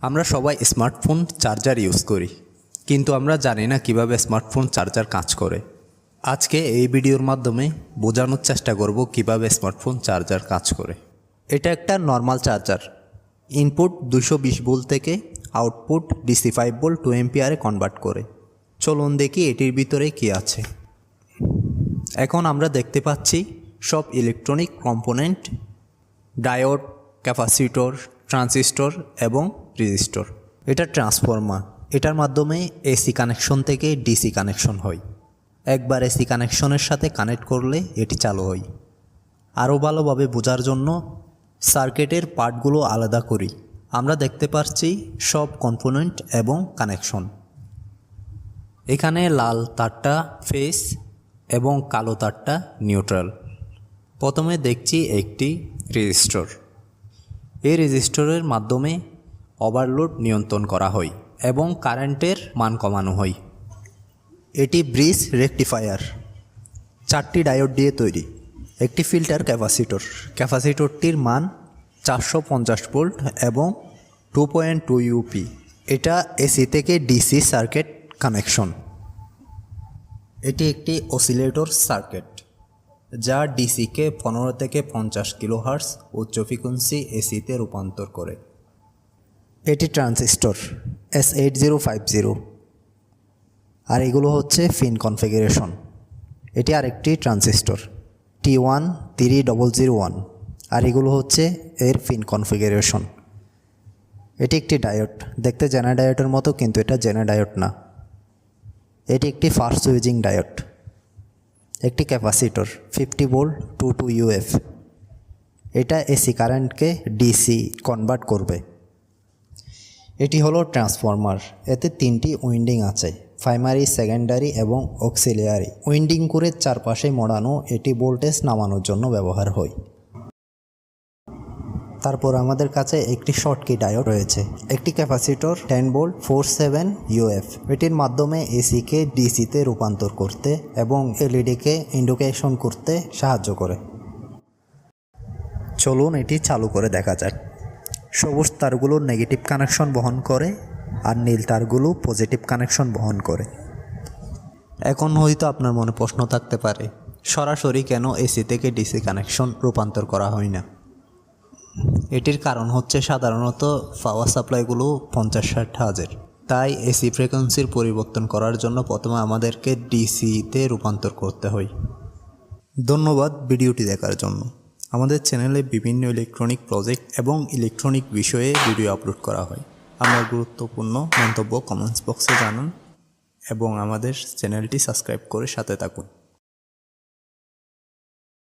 আমরা সবাই smartphone charger use করি, কিন্তু আমরা জানি না কিভাবে স্মার্টফোন চার্জার কাজ করে। আজকে এই ভিডিওর মাধ্যমে বোঝানোর চেষ্টা করব কিভাবে স্মার্টফোন চার্জার কাজ করে। এটা একটা নর্মাল চার্জার। ইনপুট 220 ভোল্ট থেকে আউটপুট ডিসি 5 ভোল্ট 2 এম্পিয়ারে কনভার্ট করে। চলুন দেখি এটির ভিতরে কি আছে। এখন আমরা দেখতে পাচ্ছি সব electronic component, diode, capacitor, transistor এবং রেজিস্টর। এটা ট্রান্সফরমার। এটার মাধ্যমে এসি কানেকশন থেকে ডিসি কানেকশন হয়। একবার এসি কানেকশনের সাথে কানেক্ট করলে এটি চালু হয়। আরও ভালোভাবে বোঝার জন্য সার্কিটের পার্টগুলো আলাদা করি। আমরা দেখতে পাচ্ছি সব কম্পোনেন্ট এবং কানেকশন। এখানে লাল তারটা ফেস এবং কালো তারটা নিউট্রাল। প্রথমে দেখছি একটি রেজিস্টর। এই রেজিস্টরের মাধ্যমে ওভারলোড নিয়ন্ত্রণ করা হয় এবং কারেন্টের মান কমানো হয়। এটি ব্রিজ রেকটিফায়ার। 4টি ডায়োড দিয়ে তৈরি। একটি ফিল্টার ক্যাপাসিটর। ক্যাপাসিটরটির মান 450 ভোল্ট এবং 2.2 ইউপি। এটা এসি থেকে ডিসি সার্কিট কানেকশন। এটি একটি অসিলেটর সার্কিট, যা ডিসিকে 15 থেকে 50 কিলোহার্টজ উচ্চ ফ্রিকোয়েন্সি এসিতে রূপান্তর করে। এটি ট্রানজিস্টর S8050, আর এগুলো হচ্ছে পিন কনফিগারেশন। এটি আরেকটি ট্রানজিস্টর T13001, আর এগুলো হচ্ছে এর পিন কনফিগারেশন। এটি একটি ডায়োড, দেখতে জেনা ডায়োডের মতো, কিন্তু এটা জেনা ডায়োড না। এটি একটি ফাস্ট সুইচিং ডায়োড। একটি ক্যাপাসিটর 50 ভোল্ট 22 ইউএফ। এটা এসি কারেন্টকে ডিসি কনভার্ট করবে। এটি হলো ট্রান্সফরমার। এতে 3টি উইন্ডিং আছে, প্রাইমারি, সেকেন্ডারি এবং অক্সিলিয়ারি। উইন্ডিং করে চারপাশে মোড়ানো। এটি ভোল্টেজ নামানোর জন্য ব্যবহার হয়। তারপর আমাদের কাছে একটি শর্টকি ডায়োড রয়েছে। একটি ক্যাপাসিটর 10 ভোল্ট 47 ইউএফ। এটির মাধ্যমে এসিকে ডিসিতে রূপান্তর করতে এবং এলইডিকে ইন্ডিকেশন করতে সাহায্য করে। চলুন এটি চালু করে দেখা যাক। সবুজ তারগুলো নেগেটিভ কানেকশন বহন করে আর নীল তারগুলো পজিটিভ কানেকশন বহন করে। এখন হয়তো আপনার মনে প্রশ্ন থাকতে পারে, সরাসরি কেন এসি থেকে ডিসি কানেকশন রূপান্তর করা হয় না? এটির কারণ হচ্ছে সাধারণত পাওয়ার সাপ্লাইগুলো 50-60 হার্জের। তাই এসি ফ্রিকোয়েন্সির পরিবর্তন করার জন্য প্রথমে আমাদেরকে ডিসিতে রূপান্তর করতে হয়। ধন্যবাদ ভিডিওটি দেখার জন্য। আমাদের চ্যানেলে বিভিন্ন ইলেকট্রনিক প্রজেক্ট এবং ইলেকট্রনিক বিষয়ে ভিডিও আপলোড করা হয়। আপনার গুরুত্বপূর্ণ মন্তব্য কমেন্টস বক্সে জানান এবং আমাদের চ্যানেলটি সাবস্ক্রাইব করে সাথে থাকুন।